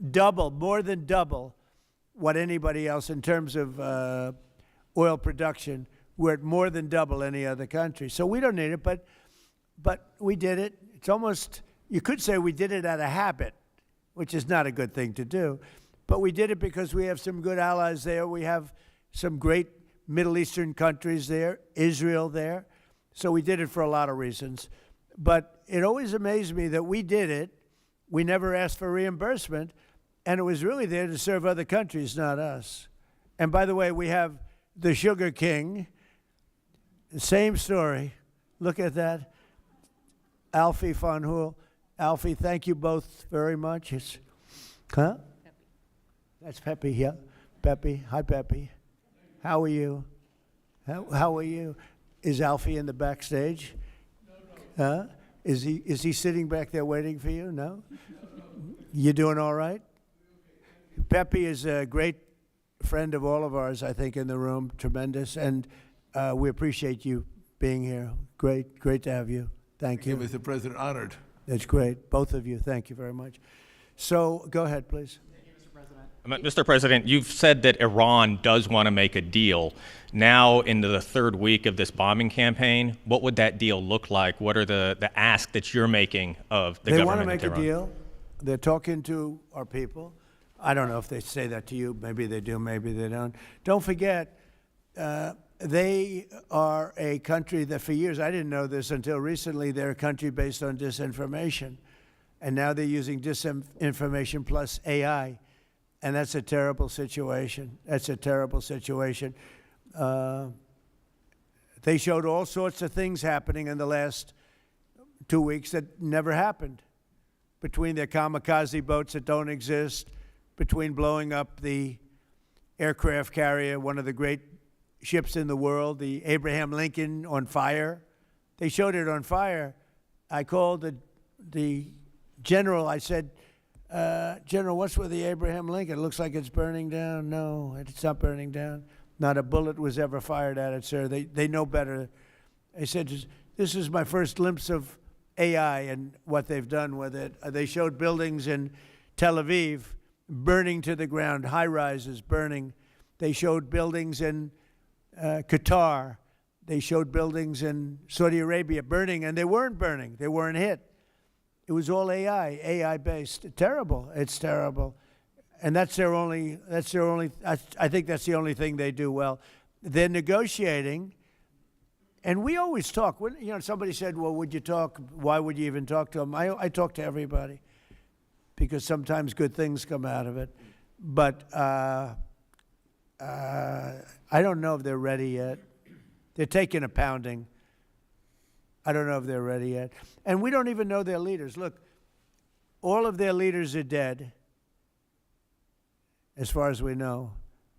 more than double what anybody else in terms of oil production. We're at more than double any other country. So we don't need it, but we did it. It's almost You could say we did it out of habit, which is not a good thing to do. But we did it because we have some good allies there. We have some great Middle Eastern countries there, Israel there. So we did it for a lot of reasons. But it always amazed me that we did it. We never asked for reimbursement. And it was really there to serve other countries, not us. And by the way, we have the Sugar King. Same story. Look at that. Alfie Van Hoel. Alfie, thank you both very much. Huh? That's Pepe, yeah. Pepe. Hi, Pepe. How are you? How are you? Is Alfie in the backstage? Huh? Is he sitting back there waiting for you? No? You doing all right? Pepe is a great friend of all of ours, I think, in the room. Tremendous. And we appreciate you being here. Great to have you. Thank you. Mr. President, honored. That's great. Both of you. Thank you very much. So go ahead, please. Mr. President, you've said that Iran does want to make a deal. Now, into the third week of this bombing campaign, what would that deal look like? What are the ask that you're making of the government? They want to make a deal. They're talking to our people. I don't know if they say that to you. Maybe they do, maybe they don't. Don't forget, they are a country that for years, I didn't know this until recently, they're a country based on disinformation. And now they're using disinformation plus AI. And that's a terrible situation. That's a terrible situation. They showed all sorts of things happening in the last 2 weeks that never happened. Between their kamikaze boats that don't exist, between blowing up the aircraft carrier, one of the great ships in the world, the Abraham Lincoln, on fire. They showed it on fire. I called the general. I said, General, what's with the Abraham Lincoln? It looks like it's burning down. No, it's not burning down. Not a bullet was ever fired at it, sir. They know better. I said, this is my first glimpse of AI and what they've done with it. They showed buildings in Tel Aviv burning to the ground, high-rises burning. They showed buildings in Qatar. They showed buildings in Saudi Arabia burning, and they weren't burning. They weren't hit. It was all AI-based. Terrible. It's terrible. And that's their only, I think that's the only thing they do well. They're negotiating, and we always talk. When, somebody said, well, would you talk? Why would you even talk to them? I talk to everybody because sometimes good things come out of it. But I don't know if they're ready yet. They're taking a pounding. I don't know if they're ready yet. And we don't even know their leaders. Look, all of their leaders are dead, as far as we know.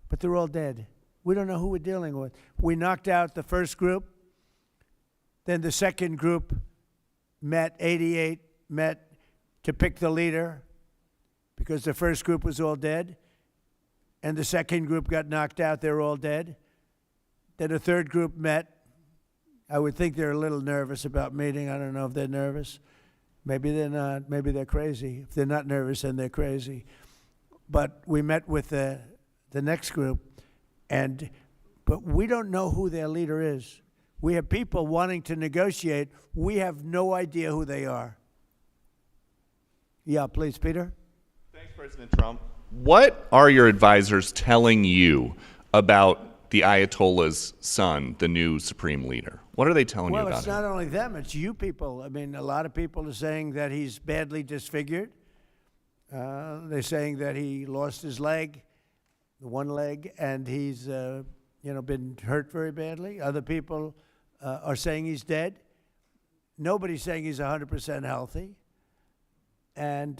But they're all dead. We don't know who we're dealing with. We knocked out the first group. Then the second group met, 88 met to pick the leader because the first group was all dead. And the second group got knocked out. They're all dead. Then the third group met. I would think they're a little nervous about meeting. I don't know if they're nervous. Maybe they're not. Maybe they're crazy. If they're not nervous, then they're crazy. But we met with the next group, but we don't know who their leader is. We have people wanting to negotiate. We have no idea who they are. Yeah, please, Peter. Thanks, President Trump. What are your advisors telling you about the Ayatollah's son, the new supreme leader? What are they telling you about him? Well, it's not only them, it's you people. I mean, a lot of people are saying that he's badly disfigured. They're saying that he lost his leg, the one leg, and he's been hurt very badly. Other people are saying he's dead. Nobody's saying he's 100% healthy. And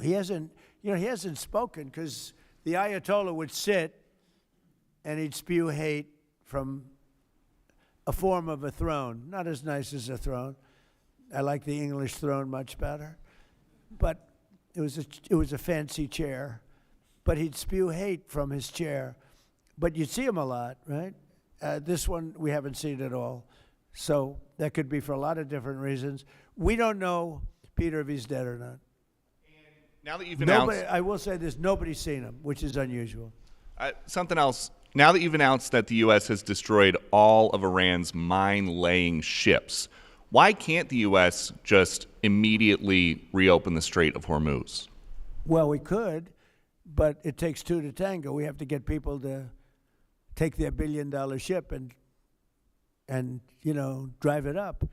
he hasn't spoken because the Ayatollah would sit and he'd spew hate from a form of a throne. Not as nice as a throne. I like the English throne much better. But it was a fancy chair. But he'd spew hate from his chair. But you'd see him a lot, right? This one, we haven't seen at all. So that could be for a lot of different reasons. We don't know, Peter, if he's dead or not. And now that you've announced... I will say this, nobody's seen him, which is unusual. Something else. Now that you've announced that the U.S. has destroyed all of Iran's mine-laying ships, Why can't the U.S. just immediately reopen the Strait of Hormuz? Well, we could, but it takes two to tango. We have to get people to take their billion-dollar ship and drive it up.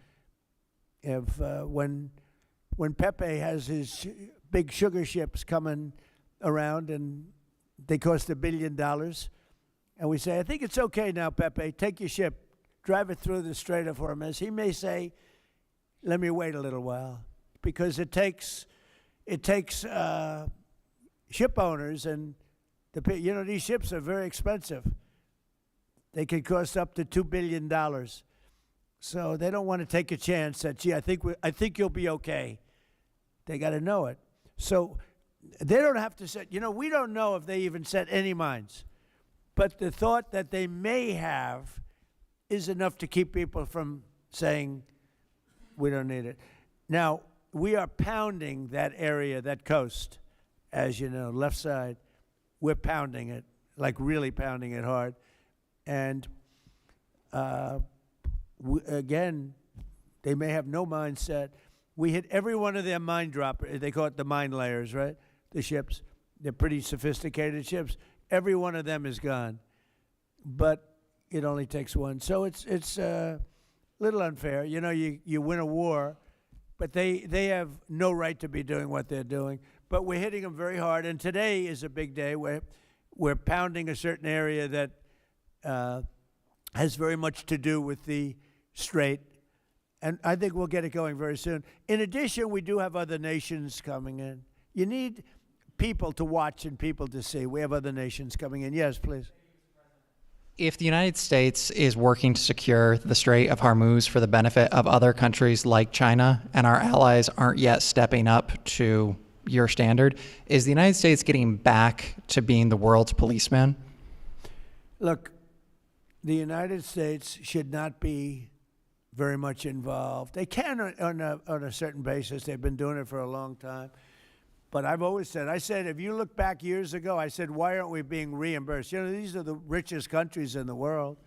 If when Pepe has his big sugar ships coming around and they cost $1 billion, and we say, I think it's okay now, Pepe, take your ship, drive it through the Strait of Hormuz. He may say, let me wait a little while, because it takes ship owners, and these ships are very expensive. They could cost up to $2 billion. So they don't want to take a chance that, gee, I think you'll be okay. They got to know it. So they don't have to set, we don't know if they even set any mines. But the thought that they may have is enough to keep people from saying, we don't need it. Now, we are pounding that area, that coast, as you know, left side. We're pounding it, like really pounding it hard. And again, they may have no mine set. We hit every one of their mine droppers. They call it the mine layers, right? The ships. They're pretty sophisticated ships. Every one of them is gone. But it only takes one. So it's a little unfair. You win a war, but they have no right to be doing what they're doing. But we're hitting them very hard. And today is a big day. We're pounding a certain area that has very much to do with the strait. And I think we'll get it going very soon. In addition, we do have other nations coming in. You need people to watch and people to see. We have other nations coming in. Yes, please. If the United States is working to secure the Strait of Hormuz for the benefit of other countries like China, and our allies aren't yet stepping up to your standard, is the United States getting back to being the world's policeman? Look, the United States should not be very much involved. They can on a certain basis. They've been doing it for a long time. But I've always said, if you look back years ago, I said, why aren't we being reimbursed? These are the richest countries in the world.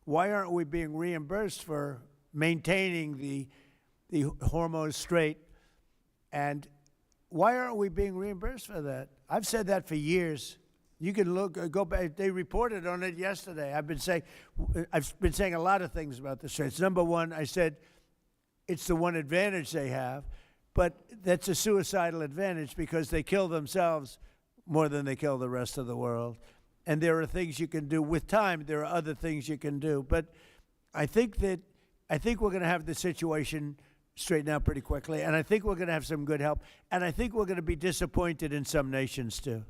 Why aren't we being reimbursed for maintaining the Hormuz Strait? And why aren't we being reimbursed for that? I've said that for years. You can go back. They reported on it yesterday. I've been saying a lot of things about the straits. Number one, I said it's the one advantage they have, but that's a suicidal advantage because they kill themselves more than they kill the rest of the world. And there are things you can do with time. There are other things you can do, but I think we're going to have the situation straightened out pretty quickly, and I think we're going to have some good help, and I think we're going to be disappointed in some nations too.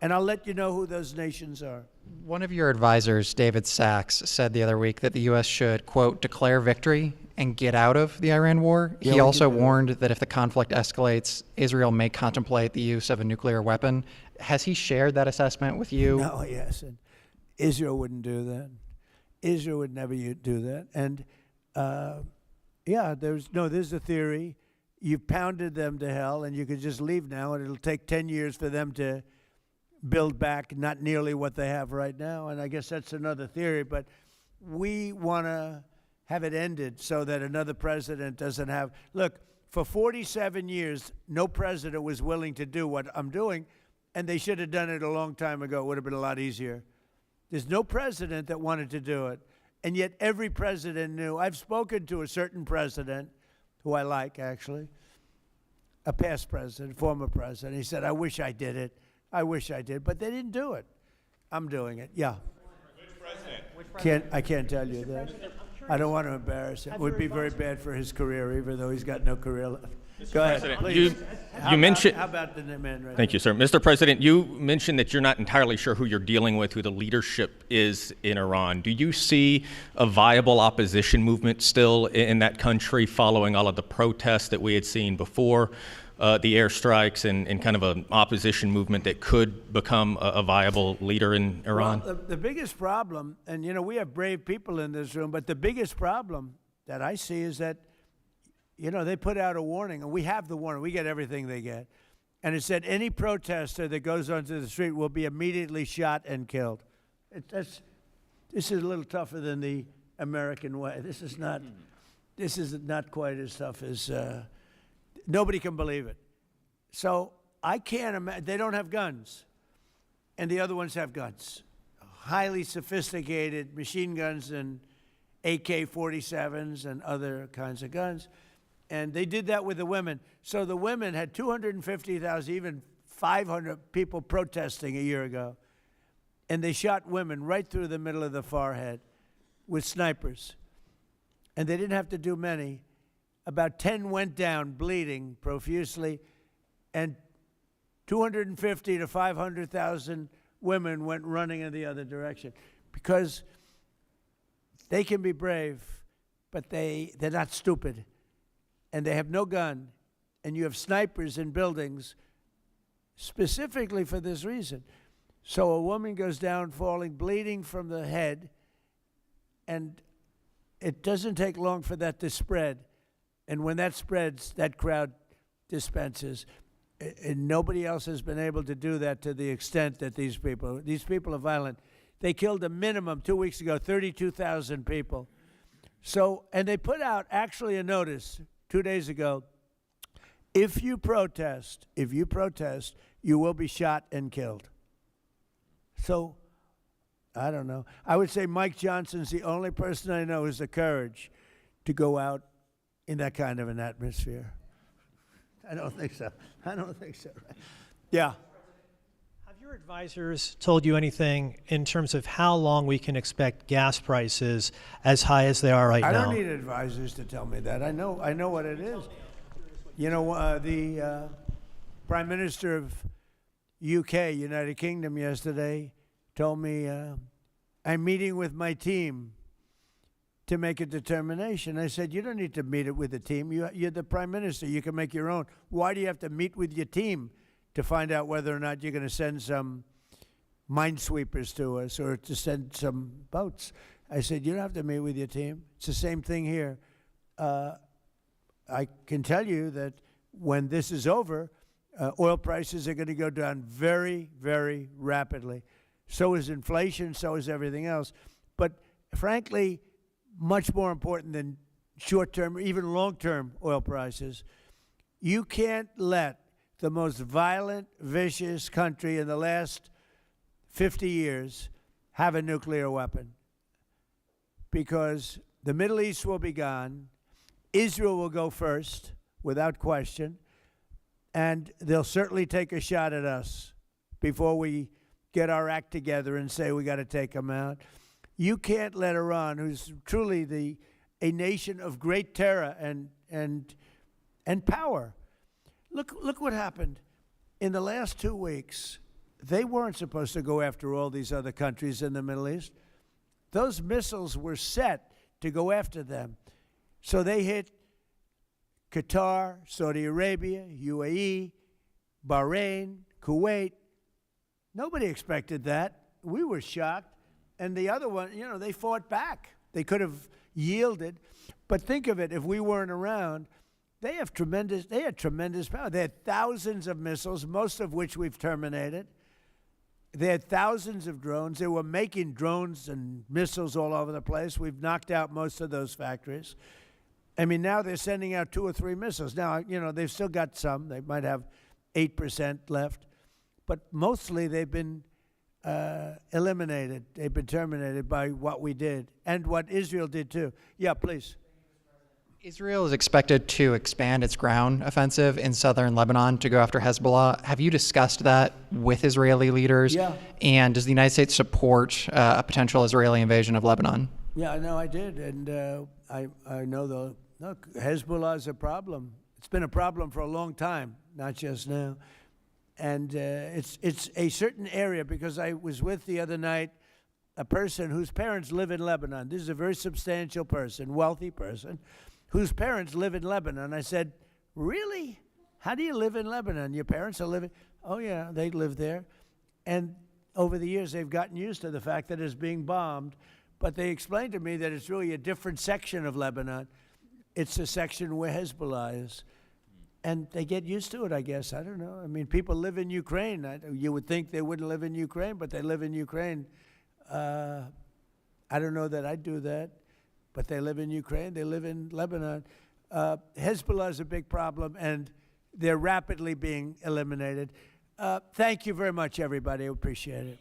And I'll let you know who those nations are. One of your advisors, David Sachs, said the other week that the U.S. should, quote, declare victory and get out of the Iran war. Yeah, he also warned that if the conflict escalates, Israel may contemplate the use of a nuclear weapon. Has he shared that assessment with you? No, yes. And Israel wouldn't do that. Israel would never do that. And there's a theory. You've pounded them to hell, and you could just leave now, and it'll take 10 years for them to build back not nearly what they have right now. And I guess that's another theory, but we want to have it ended so that another president doesn't have. Look, for 47 years, no president was willing to do what I'm doing, and they should have done it a long time ago. It would have been a lot easier. There's no president that wanted to do it, and yet every president knew. I've spoken to a certain president, who I like, actually, a past president, former president. He said, I wish I did it. I wish I did, but they didn't do it. I'm doing it. Yeah. Which president? I can't tell you that. I don't want to embarrass him. It would be very bad for his career, even though he's got no career left. Go ahead, please. You mentioned. How about the man right Thank you, sir. Mr. President, you mentioned that you're not entirely sure who you're dealing with, who the leadership is in Iran. Do you see a viable opposition movement still in that country following all of the protests that we had seen before the airstrikes and kind of an opposition movement that could become a viable leader in Iran? Well, the biggest problem, and we have brave people in this room, but the biggest problem that I see is that, they put out a warning, and we have the warning. We get everything they get. And it said any protester that goes onto the street will be immediately shot and killed. This is a little tougher than the American way. This this is not quite as tough as, nobody can believe it. So I can't imagine, they don't have guns, and the other ones have guns. Highly sophisticated machine guns and AK-47s and other kinds of guns. And they did that with the women. So the women had 250,000, even 500 people protesting a year ago. And they shot women right through the middle of the forehead with snipers. And they didn't have to do many. About 10 went down bleeding profusely, and 250 to 500,000 women went running in the other direction, because they can be brave, but they're not stupid, and they have no gun, and you have snipers in buildings specifically for this reason. So a woman goes down falling, bleeding from the head, and it doesn't take long for that to spread. And when that spreads, that crowd dispenses. And nobody else has been able to do that to the extent that these people are violent. They killed a minimum 2 weeks ago, 32,000 people. So, and they put out actually a notice 2 days ago: if you protest, you will be shot and killed. So, I don't know. I would say Mike Johnson's the only person I know who has the courage to go out in that kind of an atmosphere. I don't think so. I don't think so. Yeah. Have your advisors told you anything in terms of how long we can expect gas prices as high as they are right now? I don't need advisors to tell me that. I know what it is. You know, the Prime Minister of UK, United Kingdom, yesterday told me, I'm meeting with my team to make a determination. I said, you don't need to meet it with the team. You're the Prime Minister. You can make your own. Why do you have to meet with your team to find out whether or not you're going to send some minesweepers to us or to send some boats? I said, you don't have to meet with your team. It's the same thing here. I can tell you that when this is over, oil prices are going to go down very, very rapidly. So is inflation, so is everything else. But frankly, much more important than short-term, even long-term oil prices, you can't let the most violent, vicious country in the last 50 years have a nuclear weapon, because the Middle East will be gone, Israel will go first, without question, and they'll certainly take a shot at us before we get our act together and say we got to take them out. You can't let Iran, who's truly a nation of great terror and power. Look what happened in the last 2 weeks. They weren't supposed to go after all these other countries in the Middle East. Those missiles were set to go after them. So they hit Qatar, Saudi Arabia, UAE, Bahrain, Kuwait. Nobody expected that. We were shocked. And the other one, you know, they fought back. They could have yielded. But think of it, if we weren't around, they had tremendous power. They had thousands of missiles, most of which we've terminated. They had thousands of drones. They were making drones and missiles all over the place. We've knocked out most of those factories. I mean, now they're sending out 2 or 3 missiles. Now, you know, they've still got some. They might have 8% left. But mostly they've been eliminated. They've been terminated by what we did and what Israel did too. Yeah, please. Israel is expected to expand its ground offensive in southern Lebanon to go after Hezbollah. Have you discussed that with Israeli leaders? Yeah. And does the United States support a potential Israeli invasion of Lebanon? Yeah, no, I did. And I know look, Hezbollah is a problem. It's been a problem for a long time, not just now. And it's a certain area, because I was with the other night a person whose parents live in Lebanon. This is a very substantial person, wealthy person, whose parents live in Lebanon. I said, really? How do you live in Lebanon? Your parents are living? Oh, yeah, they live there. And over the years, they've gotten used to the fact that it's being bombed. But they explained to me that it's really a different section of Lebanon. It's the section where Hezbollah is. And they get used to it, I guess. I don't know. I mean, people live in Ukraine. You would think they wouldn't live in Ukraine, but they live in Ukraine. I don't know that I'd do that. but they live in Ukraine, they live in Lebanon. Hezbollah is a big problem, and they're rapidly being eliminated. Thank you very much, everybody. I appreciate it.